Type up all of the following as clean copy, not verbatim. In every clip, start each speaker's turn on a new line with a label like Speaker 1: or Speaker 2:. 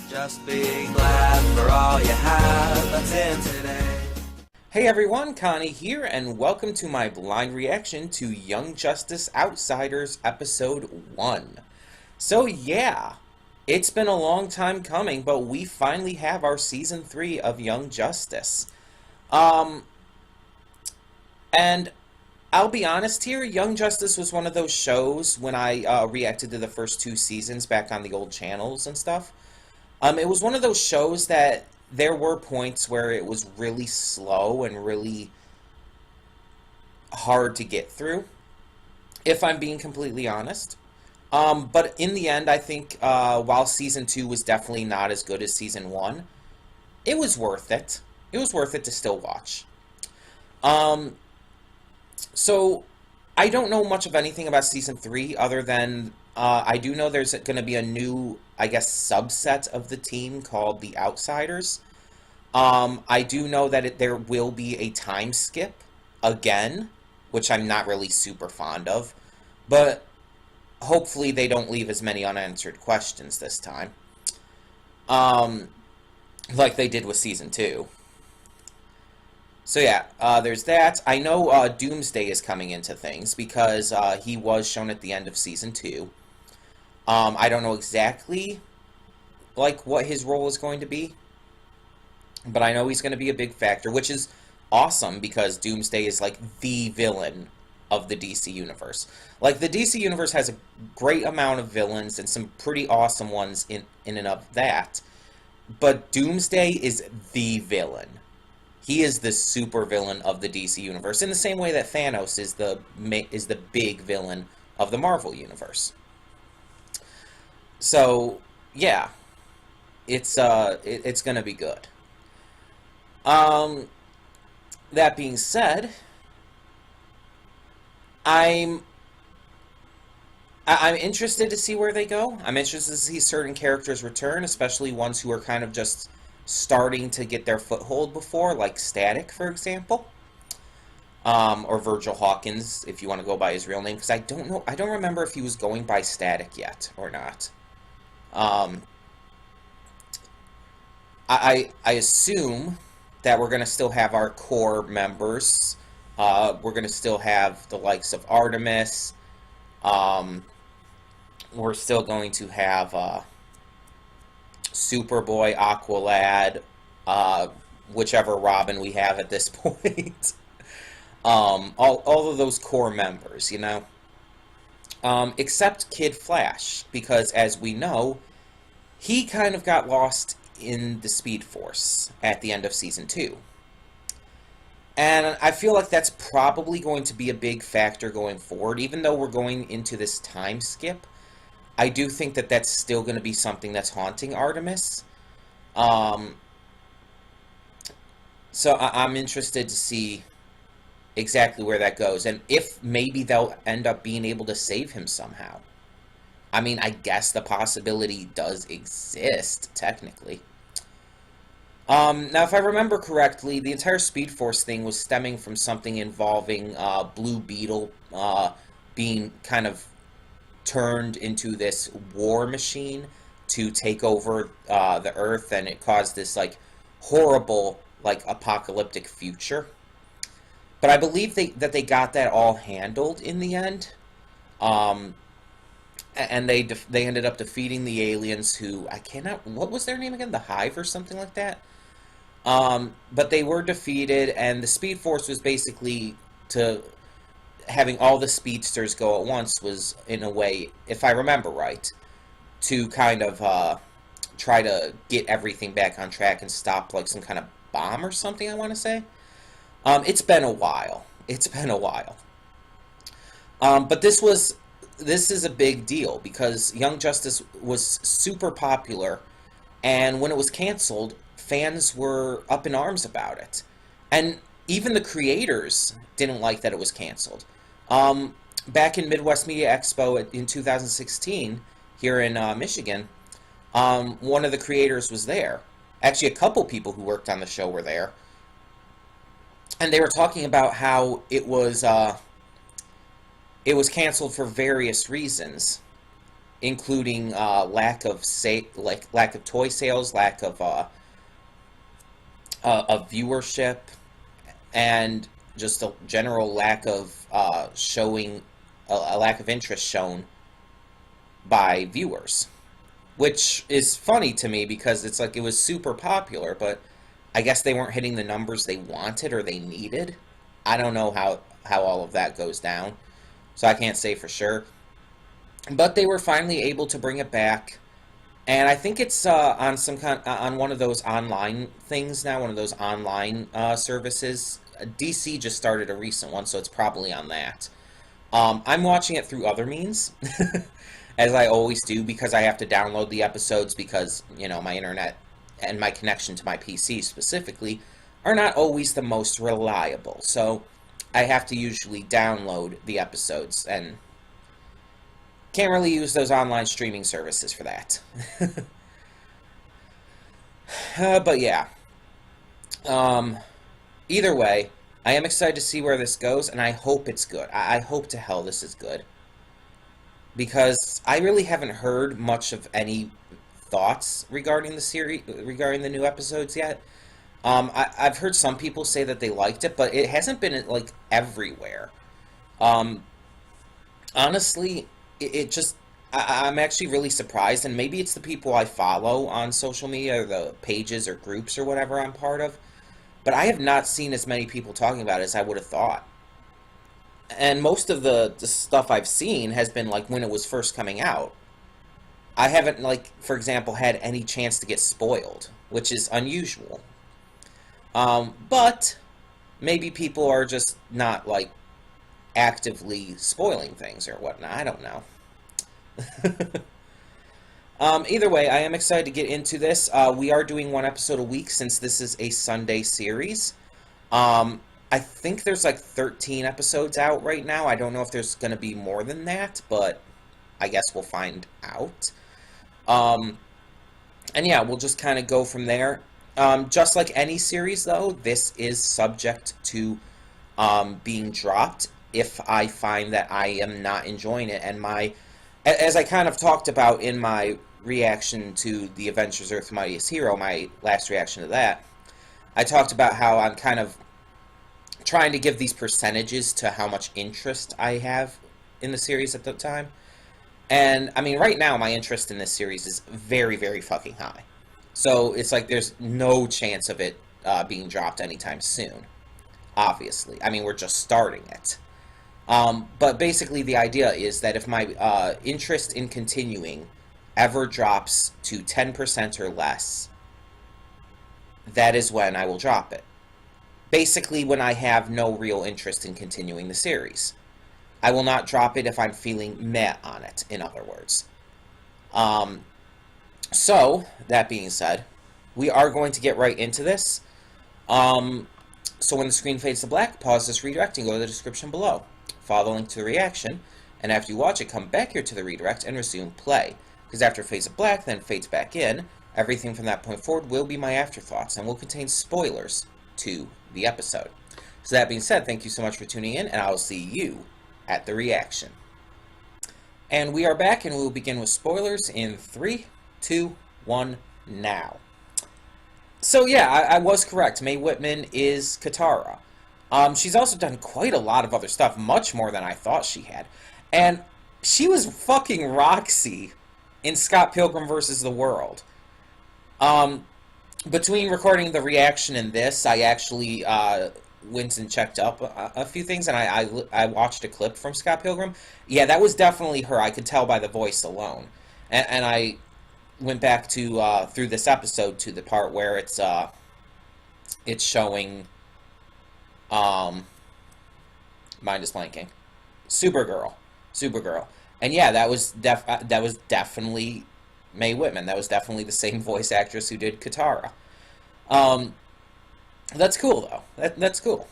Speaker 1: Just be glad for all you have that's in today.
Speaker 2: Hey everyone, Connie here, and welcome to my blind reaction to Young Justice Outsiders Episode 1. So yeah, it's been a long time coming, but we finally have our Season 3 of Young Justice. And I'll be honest here, Young Justice was one of those shows when I reacted to the first 2 seasons back on the old channels and stuff. It was one of those shows that there were points where it was really slow and really hard to get through, if I'm being completely honest. But in the end, I think while Season 2 was definitely not as good as Season 1, it was worth it. It was worth it to still watch. So, I don't know much of anything about Season 3 other than I do know there's going to be a new, I guess, subset of the team called the Outsiders. I do know that there will be a time skip again, which I'm not really super fond of, but hopefully they don't leave as many unanswered questions this time, like they did with Season 2. So yeah, there's that. I know Doomsday is coming into things because he was shown at the end of Season 2. I don't know exactly, like, what his role is going to be, but I know he's going to be a big factor, which is awesome because Doomsday is, like, the villain of the DC Universe. Like, the DC Universe has a great amount of villains and some pretty awesome ones in and of that, but Doomsday is the villain. He is the super villain of the DC Universe, in the same way that Thanos is the big villain of the Marvel Universe. So, yeah, it's gonna be good. That being said, I'm interested to see where they go. I'm interested to see certain characters return, especially ones who are kind of just starting to get their foothold before, like Static, for example. Or Virgil Hawkins, if you want to go by his real name, because I don't remember if he was going by Static yet or not. I assume that we're going to still have our core members. We're going to still have the likes of Artemis. We're still going to have Superboy, Aqualad, whichever Robin we have at this point. All of those core members, you know. Except Kid Flash, because as we know, he kind of got lost in the Speed Force at the end of Season 2. And I feel like that's probably going to be a big factor going forward. Even though we're going into this time skip, I do think that that's still going to be something that's haunting Artemis. So I'm interested to see exactly where that goes, and if maybe they'll end up being able to save him somehow. I mean, I guess the possibility does exist, technically. Now, if I remember correctly, the entire Speed Force thing was stemming from something involving Blue Beetle being kind of turned into this war machine to take over the Earth, and it caused this, like, horrible, like, apocalyptic future. But I believe that they got that all handled in the end. And they ended up defeating the aliens who, what was their name again? The Hive or something like that? But they were defeated, and the Speed Force was basically having all the speedsters go at once was, in a way, if I remember right, to kind of try to get everything back on track and stop, like, some kind of bomb or something, I want to say. It's been a while. But this is a big deal because Young Justice was super popular, and when it was canceled, fans were up in arms about it. And even the creators didn't like that it was canceled. Back in Midwest Media Expo in 2016, here in Michigan, one of the creators was there. Actually, a couple people who worked on the show were there. And they were talking about how it was canceled for various reasons. including lack of toy sales, lack of viewership, and just a general lack of showing a lack of interest shown by viewers, which is funny to me because it's like it was super popular, but I guess they weren't hitting the numbers they wanted or they needed. I don't know how all of that goes down, so I can't say for sure. But they were finally able to bring it back, and I think it's on on one of those online things now, one of those online services. DC just started a recent one, so it's probably on that. I'm watching it through other means, as I always do, because I have to download the episodes because, my internet and my connection to my PC specifically are not always the most reliable. So I have to usually download the episodes and can't really use those online streaming services for that. But yeah. Either way, I am excited to see where this goes, and I hope it's good. I hope to hell this is good. Because I really haven't heard much of any thoughts regarding the series, regarding the new episodes yet. I've heard some people say that they liked it, but it hasn't been, like, everywhere. Honestly, it just... I'm actually really surprised, and maybe it's the people I follow on social media, or the pages or groups or whatever I'm part of, but I have not seen as many people talking about it as I would have thought. And most of the stuff I've seen has been, like, when it was first coming out. I haven't, like, for example, had any chance to get spoiled, which is unusual. But maybe people are just not, like, actively spoiling things or whatnot. I don't know. Either way, I am excited to get into this. We are doing one episode a week since this is a Sunday series. I think there's like 13 episodes out right now. I don't know if there's going to be more than that, but I guess we'll find out. And yeah, we'll just kind of go from there. Just like any series, though, this is subject to being dropped if I find that I am not enjoying it. And as I kind of talked about in my reaction to the Avengers Earth's Mightiest Hero, my last reaction to that, I talked about how I'm kind of trying to give these percentages to how much interest I have in the series at the time. And, I mean, right now, my interest in this series is very, very fucking high. So, it's like there's no chance of it being dropped anytime soon, obviously. I mean, we're just starting it. But basically, the idea is that if my interest in continuing ever drops to 10% or less, that is when I will drop it. Basically, when I have no real interest in continuing the series. I will not drop it if I'm feeling meh on it, in other words. So, that being said, we are going to get right into this. So when the screen fades to black, pause this redirect and go to the description below. Follow the link to the reaction, and after you watch it, come back here to the redirect and resume play. Because after it fades to black, then fades back in, everything from that point forward will be my afterthoughts and will contain spoilers to the episode. So that being said, thank you so much for tuning in, and I will see you at the reaction. And we are back, and we will begin with spoilers in 3, 2, 1, now. So yeah, I was correct. Mae Whitman is Katara. She's also done quite a lot of other stuff, much more than I thought she had. And she was fucking Roxy in Scott Pilgrim vs. the World. Between recording the reaction and this, I actually went and checked up a few things, and I watched a clip from Scott Pilgrim. Yeah, that was definitely her. I could tell by the voice alone. And I went back to through this episode to the part where it's showing mind is blanking. Supergirl. And yeah, that was definitely Mae Whitman. That was definitely the same voice actress who did Katara. That's cool though. That's cool.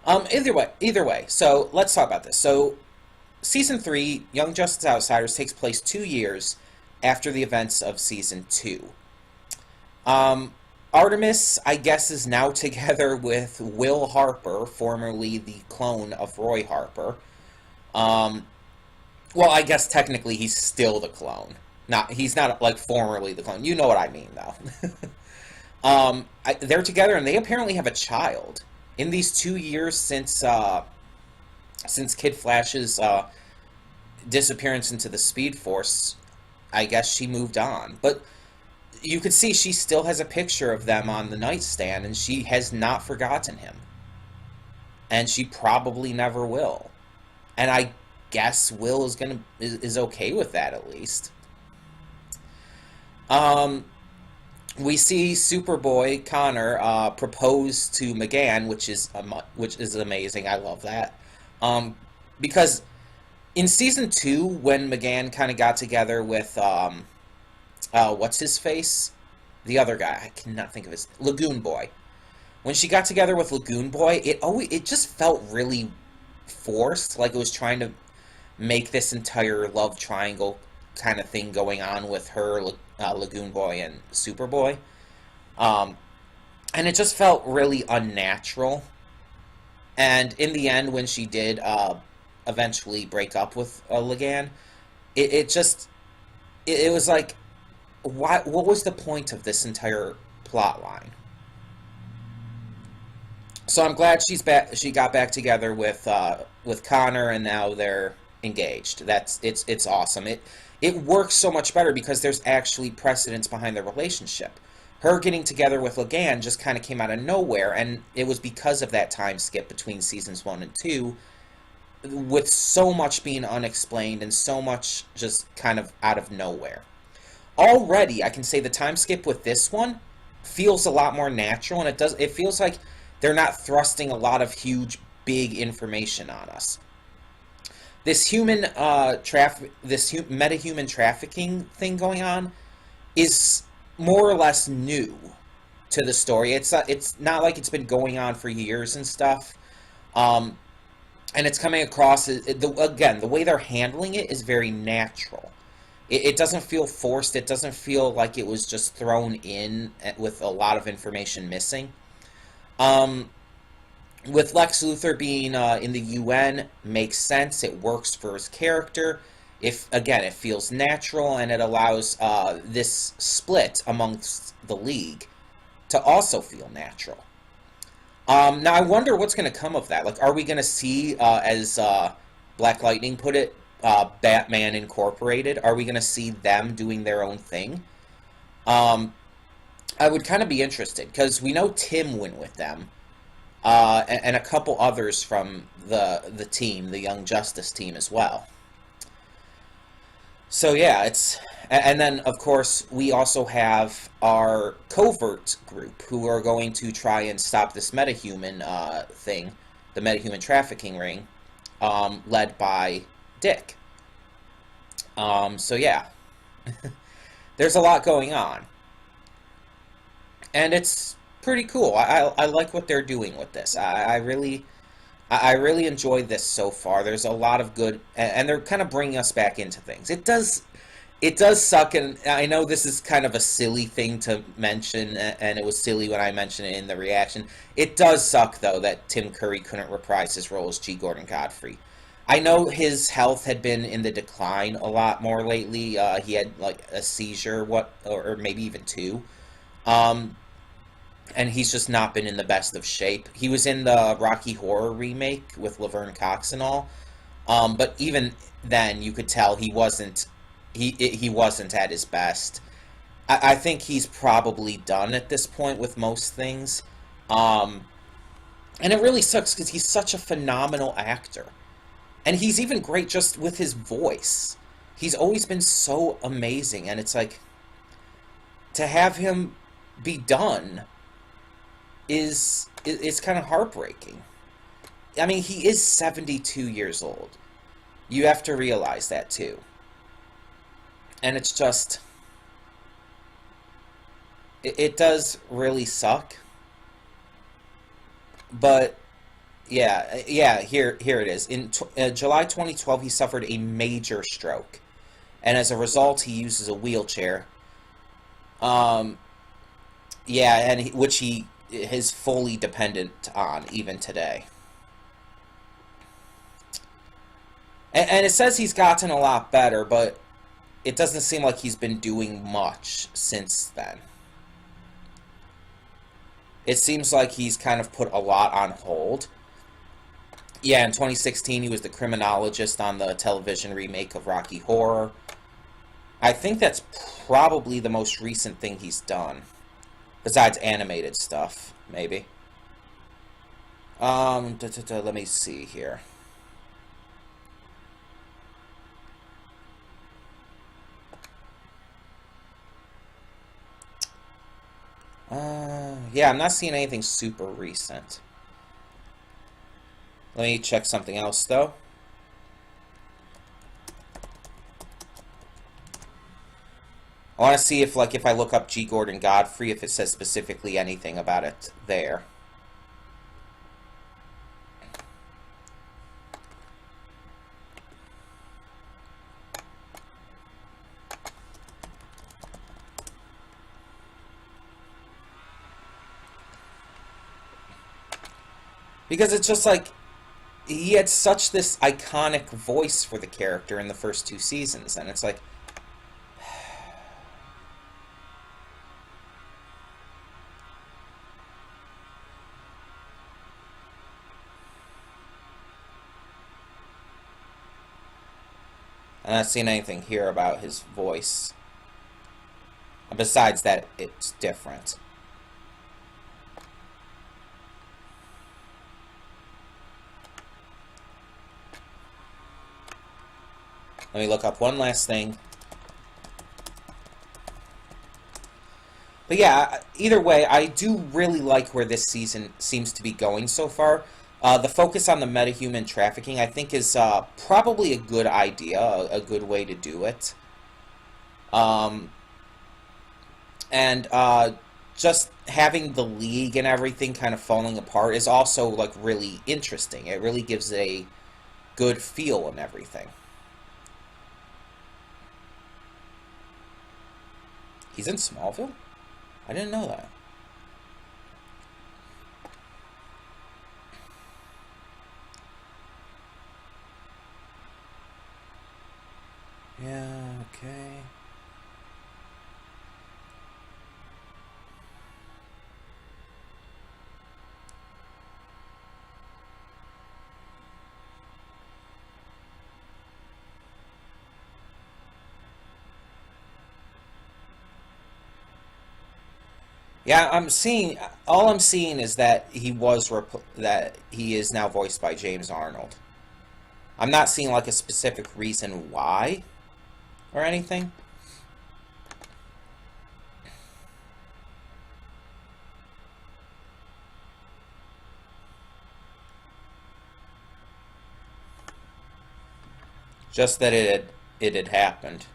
Speaker 2: Either way. So let's talk about this. So Season 3, Young Justice Outsiders, takes place 2 years after the events of Season 2. Artemis, I guess, is now together with Will Harper, formerly the clone of Roy Harper. Well, I guess technically he's still the clone. He's not like formerly the clone. You know what I mean, though. They're together, and they apparently have a child. In these 2 years since Kid Flash's disappearance into the Speed Force, I guess she moved on. But you could see she still has a picture of them on the nightstand, and she has not forgotten him. And she probably never will. And I guess Will is okay with that, at least. We see Superboy Connor propose to McGann, which is amazing. I love that. Because in season 2, when McGann kind of got together with what's his face, the other guy, I cannot think of his, Lagoon Boy. When she got together with Lagoon Boy, it just felt really forced, like it was trying to make this entire love triangle kind of thing going on with her, Lagoon Boy, and Superboy. And it just felt really unnatural. And in the end, when she did eventually break up with Lagan, it was like, what was the point of this entire plot line? So I'm glad she got back together with Connor, and now they're engaged. It's awesome. It works so much better because there's actually precedence behind their relationship. Her getting together with Lagan just kind of came out of nowhere, and it was because of that time skip between seasons 1 and 2, with so much being unexplained and so much just kind of out of nowhere. Already, I can say the time skip with this one feels a lot more natural, and it feels like they're not thrusting a lot of huge, big information on us. This metahuman trafficking thing going on is more or less new to the story. It's not like it's been going on for years and stuff. And it's coming across, again, the way they're handling it is very natural. It doesn't feel forced. It doesn't feel like it was just thrown in with a lot of information missing. With Lex Luthor being in the UN, makes sense. It works for his character. It feels natural, and it allows this split amongst the League to also feel natural. Now, I wonder what's going to come of that. Like, are we going to see, as Black Lightning put it, Batman Incorporated? Are we going to see them doing their own thing? I would kind of be interested, because we know Tim went with them. And a couple others from the team, the Young Justice team as well. So yeah, and then of course we also have our covert group who are going to try and stop this metahuman thing, the metahuman trafficking ring, led by Dick. So yeah, there's a lot going on, and it's pretty cool. I like what they're doing with this. I really enjoyed this so far. There's a lot of good, and they're kind of bringing us back into things. It does suck, and I know this is kind of a silly thing to mention, and it was silly when I mentioned it in the reaction. It does suck, though, that Tim Curry couldn't reprise his role as G. Gordon Godfrey. I know his health had been in the decline a lot more lately. He had like a seizure, or maybe even 2. And he's just not been in the best of shape. He was in the Rocky Horror remake with Laverne Cox and all, but even then, you could tell he wasn't at his best. I think he's probably done at this point with most things, and it really sucks because he's such a phenomenal actor, and he's even great just with his voice. He's always been so amazing, and it's like, to have him be done is kind of heartbreaking. I mean, he is 72 years old. You have to realize that too. And it's just, it does really suck. But yeah, here it is. In July 2012, he suffered a major stroke, and as a result, he uses a wheelchair. Which he is fully dependent on even today. And it says he's gotten a lot better, but it doesn't seem like he's been doing much since then. It seems like he's kind of put a lot on hold. Yeah, in 2016, he was the criminologist on the television remake of Rocky Horror. I think that's probably the most recent thing he's done. Besides animated stuff, maybe. Let me see here. Yeah, I'm not seeing anything super recent. Let me check something else, though. I want to see if, like, if I look up G. Gordon Godfrey, if it says specifically anything about it there. Because it's just like, he had such this iconic voice for the character in the first 2 seasons, and it's like... I'm not seeing anything here about his voice. Besides that, it's different. Let me look up one last thing. But yeah, either way, I do really like where this season seems to be going so far. The focus on the metahuman trafficking, I think, is probably a good idea, a good way to do it. And just having the League and everything kind of falling apart is also, like, really interesting. It really gives a good feel and everything. He's in Smallville? I didn't know that. Yeah, okay. Yeah, all I'm seeing is that that he is now voiced by James Arnold. I'm not seeing like a specific reason why or anything. Just that it had happened.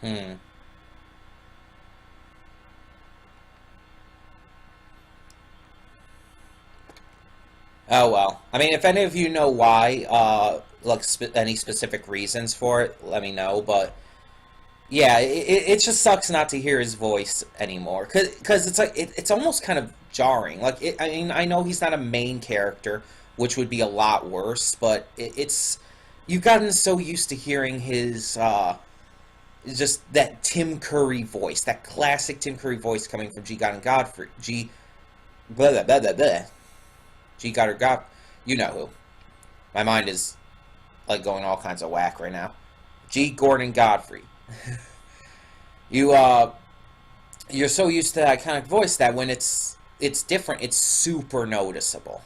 Speaker 2: Hmm. Oh well. I mean, if any of you know why, like any specific reasons for it, let me know. But yeah, it just sucks not to hear his voice anymore. Cause it's like it's almost kind of jarring. Like I mean, I know he's not a main character, which would be a lot worse. But it's you've gotten so used to hearing his just that Tim Curry voice, that classic Tim Curry voice coming from G. Gordon Godfrey, blah blah blah blah blah. G. Gordon God, you know who. My mind is like going all kinds of whack right now. G. Gordon Godfrey. you you're so used to that kind of voice that when it's different, it's super noticeable.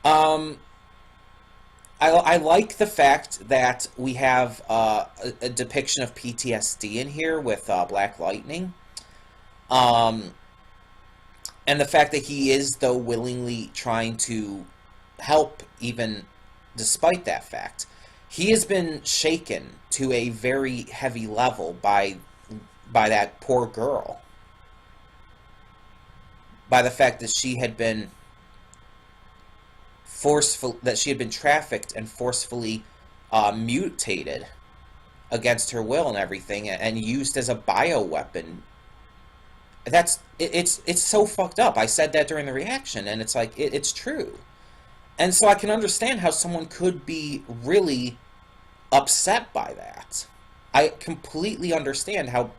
Speaker 2: Um, I like the fact that we have a depiction of PTSD in here with Black Lightning. Um, and the fact that he is, though, willingly trying to help, even despite that fact. He has been shaken to a very heavy level by that poor girl. By the fact that she had been trafficked and forcefully mutated against her will and everything, and used as a bioweapon. It's so fucked up. I said that during the reaction, and it's like, it's true. And so I can understand how someone could be really upset by that. I completely understand how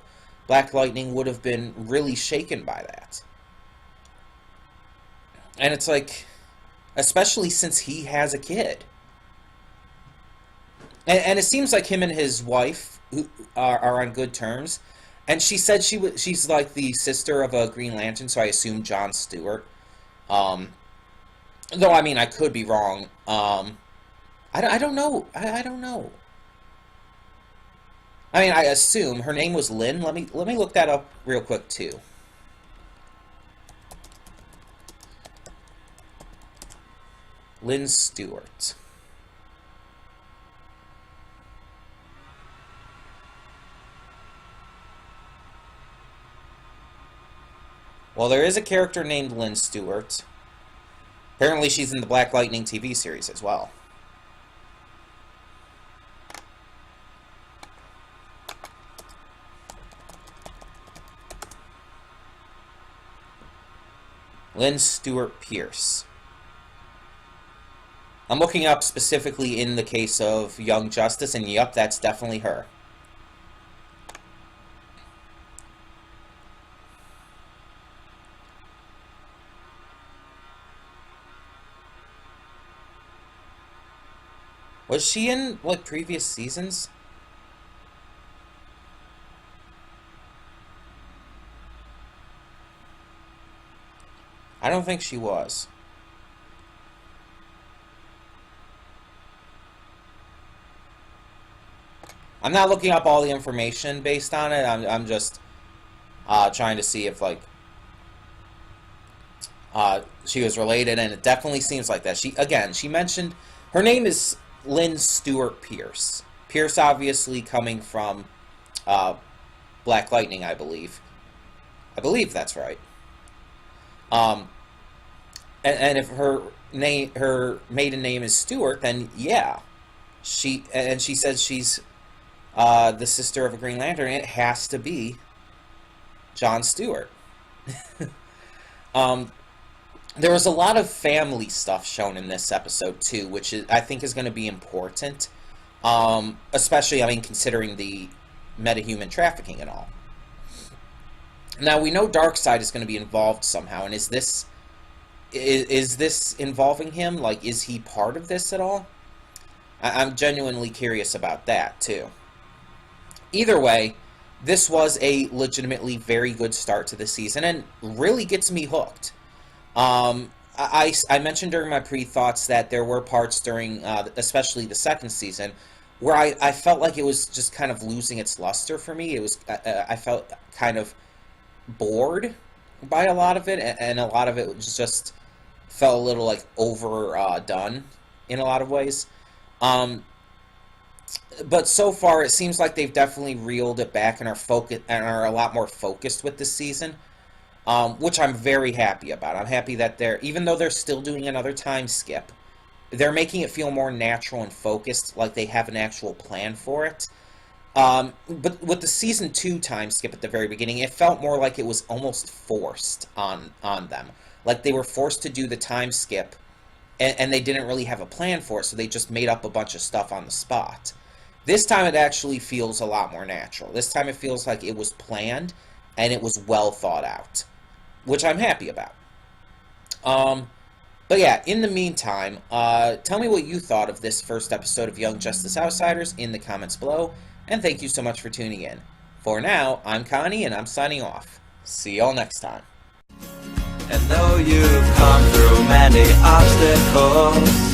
Speaker 2: Black Lightning would have been really shaken by that. And it's like, especially since he has a kid. And it seems like him and his wife are on good terms. And she said she's like the sister of a Green Lantern, so I assume John Stewart. Though, I mean, I could be wrong. I don't know. I don't know. I mean, I assume her name was Lynn. Let me look that up real quick too. Lynn Stewart. Well, there is a character named Lynn Stewart. Apparently she's in the Black Lightning TV series as well. Lynn Stewart Pierce. I'm looking up specifically in the case of Young Justice, and yep, that's definitely her. Was she in, like, previous seasons? I don't think she was. I'm not looking up all the information based on it. I'm just trying to see if, like, she was related, and it definitely seems like that. She mentioned her name is Lynn Stewart Pierce. Pierce obviously coming from Black Lightning, I believe. I believe that's right. And if her maiden name is Stewart, then yeah, she says she's the sister of a Green Lantern. And it has to be John Stewart. There was a lot of family stuff shown in this episode too, which I think is going to be important, especially, I mean, considering the metahuman trafficking and all. Now, we know Darkseid is going to be involved somehow, and is this involving him? Like, is he part of this at all? I'm genuinely curious about that, too. Either way, this was a legitimately very good start to the season, and really gets me hooked. I mentioned during my pre-thoughts that there were parts during, especially the second season, where I felt like it was just kind of losing its luster for me. It was, I felt kind of bored by a lot of it, and a lot of it just felt a little like overdone in a lot of ways. But so far, it seems like they've definitely reeled it back and are a lot more focused with this season, which I'm very happy about. I'm happy that even though they're still doing another time skip, they're making it feel more natural and focused, like they have an actual plan for it. But with the season 2 time skip at the very beginning, it felt more like it was almost forced on them. Like they were forced to do the time skip, and they didn't really have a plan for it, so they just made up a bunch of stuff on the spot. This time it actually feels a lot more natural. This time it feels like it was planned, and it was well thought out, which I'm happy about. But yeah, in the meantime, tell me what you thought of this first episode of Young Justice Outsiders in the comments below, and thank you so much for tuning in. For now, I'm Connie, and I'm signing off. See y'all next time.
Speaker 1: And though you've come through many obstacles,